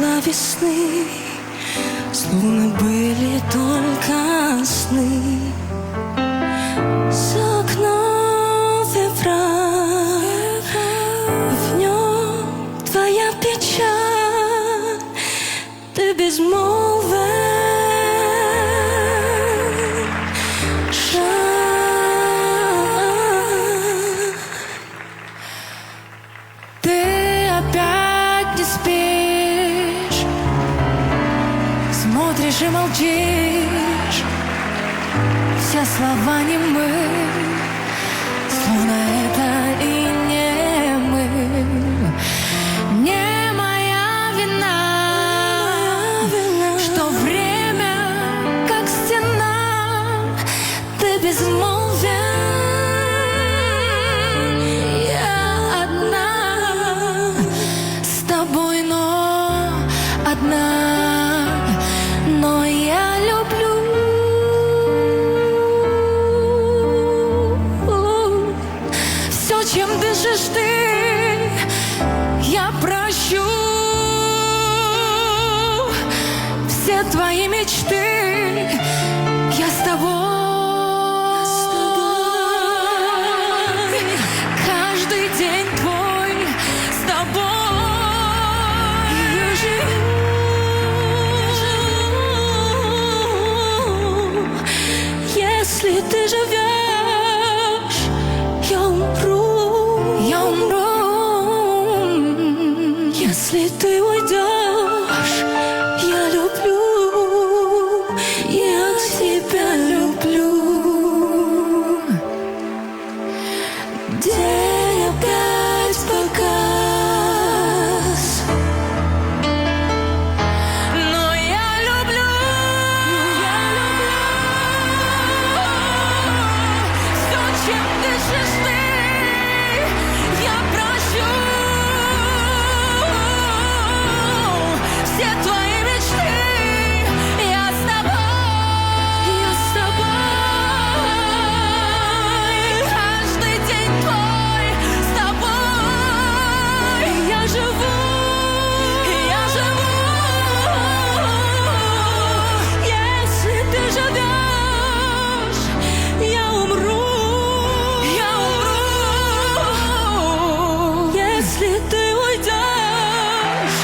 было весны, словно были только сны. За окном февраль, в нем твоя печаль, ты безмолвен. Ты опять не спишь, смотришь и молчишь, все слова немы, словно это и не мы. Не моя вина, что время как стена, ты безмолвен. Одна, но я люблю. Все, чем дышишь ты, я прощу. Все твои мечты, я с тобой. Каждый день твой с тобой. Если ты живешь